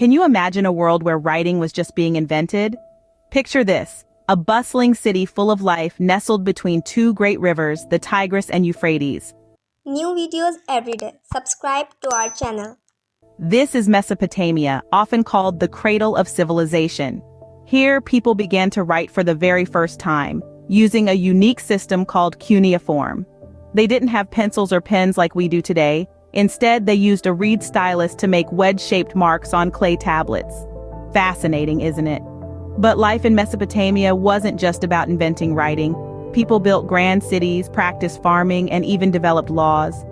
Can you imagine a world where writing was just being invented? Picture this, a bustling city full of life nestled between two great rivers, the Tigris and Euphrates. New videos every day. Subscribe to our channel. This is Mesopotamia, often called the cradle of civilization. Here, people began to write for the very first time, using a unique system called cuneiform. They didn't have pencils or pens like we do today. Instead, they used a reed stylus to make wedge-shaped marks on clay tablets. Fascinating, isn't it? But life in Mesopotamia wasn't just about inventing writing. People built grand cities, practiced farming, and even developed laws.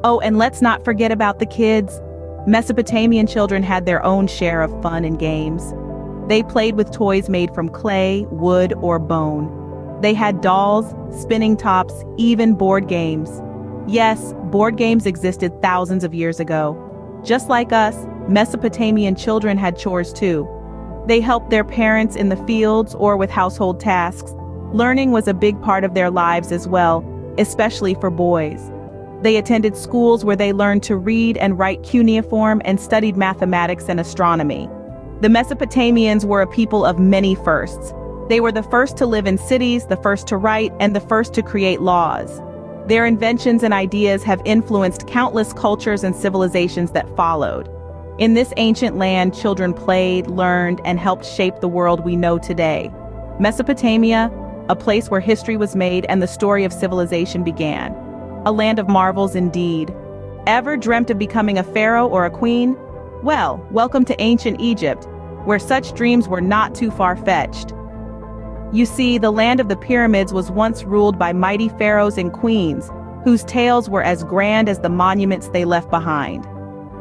Oh, and let's not forget about the kids. Mesopotamian children had their own share of fun and games. They played with toys made from clay, wood, or bone. They had dolls, spinning tops, even board games. Yes, board games existed thousands of years ago. Just like us, Mesopotamian children had chores too. They helped their parents in the fields or with household tasks. Learning was a big part of their lives as well, especially for boys. They attended schools where they learned to read and write cuneiform and studied mathematics and astronomy. The Mesopotamians were a people of many firsts. They were the first to live in cities, the first to write, and the first to create laws. Their inventions and ideas have influenced countless cultures and civilizations that followed. In this ancient land, children played, learned, and helped shape the world we know today. Mesopotamia, a place where history was made and the story of civilization began. A land of marvels indeed. Ever dreamt of becoming a pharaoh or a queen? Well, welcome to ancient Egypt, where such dreams were not too far-fetched. You see, the land of the pyramids was once ruled by mighty pharaohs and queens, whose tales were as grand as the monuments they left behind.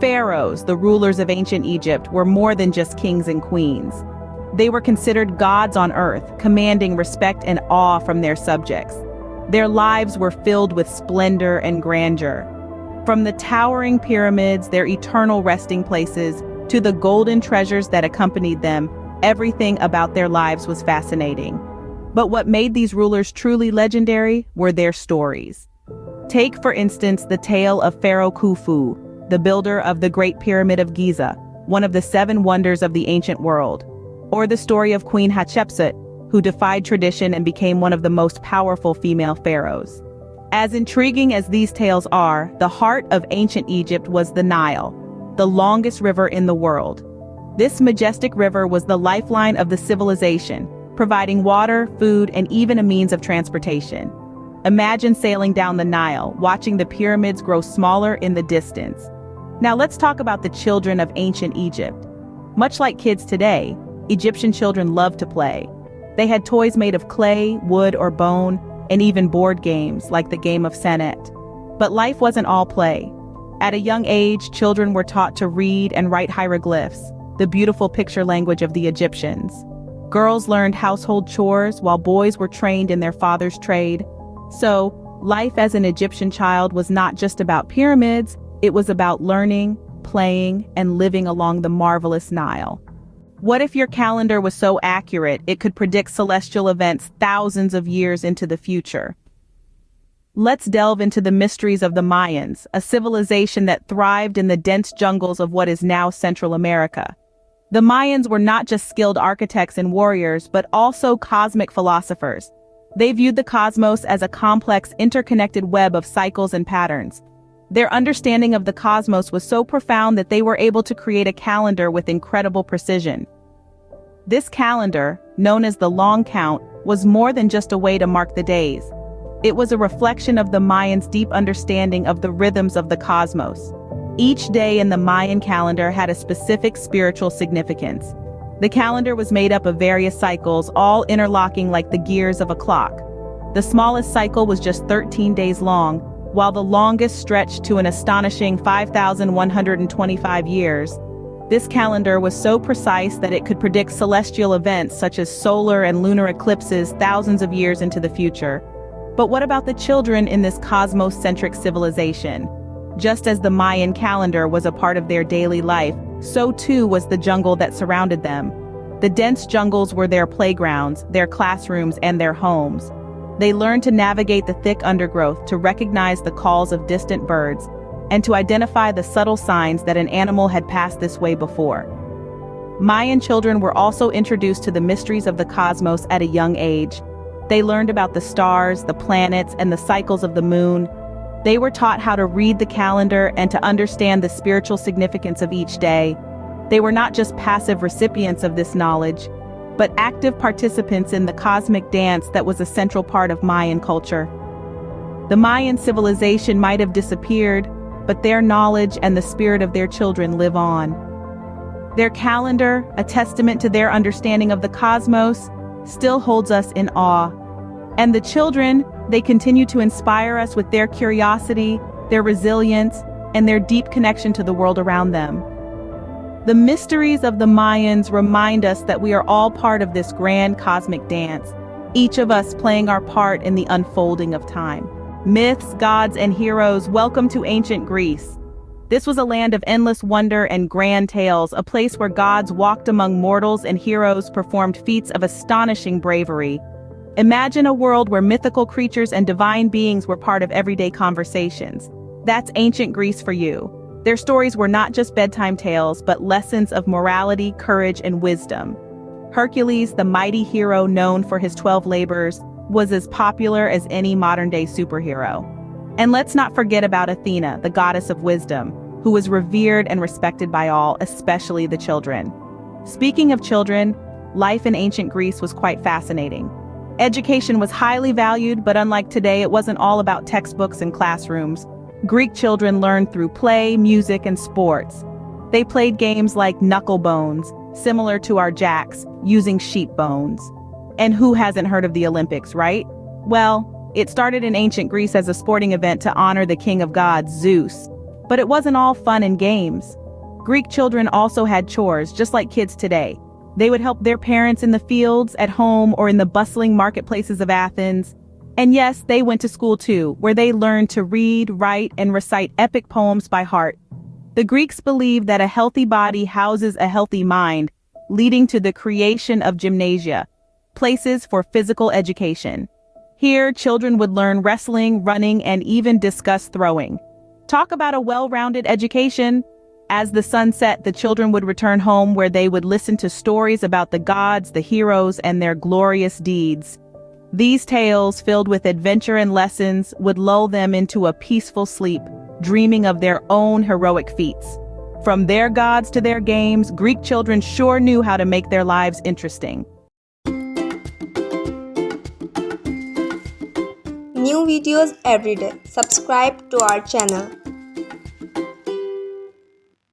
Pharaohs, the rulers of ancient Egypt, were more than just kings and queens. They were considered gods on earth, commanding respect and awe from their subjects. Their lives were filled with splendor and grandeur. From the towering pyramids, their eternal resting places, to the golden treasures that accompanied them, everything about their lives was fascinating. But what made these rulers truly legendary were their stories. Take, for instance, the tale of Pharaoh Khufu, the builder of the Great Pyramid of Giza, one of the 7 wonders of the ancient world. Or the story of Queen Hatshepsut, who defied tradition and became one of the most powerful female pharaohs. As intriguing as these tales are, the heart of ancient Egypt was the Nile, the longest river in the world. This majestic river was the lifeline of the civilization, providing water, food, and even a means of transportation. Imagine sailing down the Nile, watching the pyramids grow smaller in the distance. Now let's talk about the children of ancient Egypt. Much like kids today, Egyptian children loved to play. They had toys made of clay, wood, or bone, and even board games like the game of Senet. But life wasn't all play. At a young age, children were taught to read and write hieroglyphs, the beautiful picture language of the Egyptians. Girls learned household chores while boys were trained in their father's trade. So, life as an Egyptian child was not just about pyramids, it was about learning, playing, and living along the marvelous Nile. What if your calendar was so accurate it could predict celestial events thousands of years into the future? Let's delve into the mysteries of the Mayans, a civilization that thrived in the dense jungles of what is now Central America. The Mayans were not just skilled architects and warriors, but also cosmic philosophers. They viewed the cosmos as a complex, interconnected web of cycles and patterns. Their understanding of the cosmos was so profound that they were able to create a calendar with incredible precision. This calendar, known as the Long Count, was more than just a way to mark the days. It was a reflection of the Mayans' deep understanding of the rhythms of the cosmos. Each day in the Mayan calendar had a specific spiritual significance. The calendar was made up of various cycles, all interlocking like the gears of a clock. The smallest cycle was just 13 days long, while the longest stretched to an astonishing 5,125 years. This calendar was so precise that it could predict celestial events such as solar and lunar eclipses thousands of years into the future. But what about the children in this cosmos-centric civilization? Just as the Mayan calendar was a part of their daily life, so too was the jungle that surrounded them. The dense jungles were their playgrounds, their classrooms, and their homes. They learned to navigate the thick undergrowth, to recognize the calls of distant birds, and to identify the subtle signs that an animal had passed this way before. Mayan children were also introduced to the mysteries of the cosmos at a young age. They learned about the stars, the planets, and the cycles of the moon. They were taught how to read the calendar and to understand the spiritual significance of each day. They were not just passive recipients of this knowledge, but active participants in the cosmic dance that was a central part of Mayan culture. The Mayan civilization might have disappeared, but their knowledge and the spirit of their children live on. Their calendar, a testament to their understanding of the cosmos, still holds us in awe. And the children, they continue to inspire us with their curiosity, their resilience, and their deep connection to the world around them. The mysteries of the Mayans remind us that we are all part of this grand cosmic dance, each of us playing our part in the unfolding of time. Myths, gods, and heroes, welcome to ancient Greece. This was a land of endless wonder and grand tales, a place where gods walked among mortals and heroes performed feats of astonishing bravery. Imagine a world where mythical creatures and divine beings were part of everyday conversations. That's ancient Greece for you. Their stories were not just bedtime tales, but lessons of morality, courage, and wisdom. Hercules, the mighty hero known for his 12 labors, was as popular as any modern-day superhero. And let's not forget about Athena, the goddess of wisdom, who was revered and respected by all, especially the children. Speaking of children, life in ancient Greece was quite fascinating. Education was highly valued, but unlike today, it wasn't all about textbooks and classrooms. Greek children learned through play, music, and sports. They played games like knucklebones, similar to our jacks, using sheep bones. And who hasn't heard of the Olympics, right? Well, it started in ancient Greece as a sporting event to honor the king of gods, Zeus. But it wasn't all fun and games. Greek children also had chores, just like kids today. They would help their parents in the fields, at home, or in the bustling marketplaces of Athens. And yes, they went to school too, where they learned to read, write, and recite epic poems by heart. The Greeks believed that a healthy body houses a healthy mind, leading to the creation of gymnasia, places for physical education. Here, children would learn wrestling, running, and even discuss throwing. Talk about a well-rounded education. As the sun set, the children would return home where they would listen to stories about the gods, the heroes, and their glorious deeds. These tales, filled with adventure and lessons, would lull them into a peaceful sleep, dreaming of their own heroic feats. From their gods to their games, Greek children sure knew how to make their lives interesting. New videos every day. Subscribe to our channel.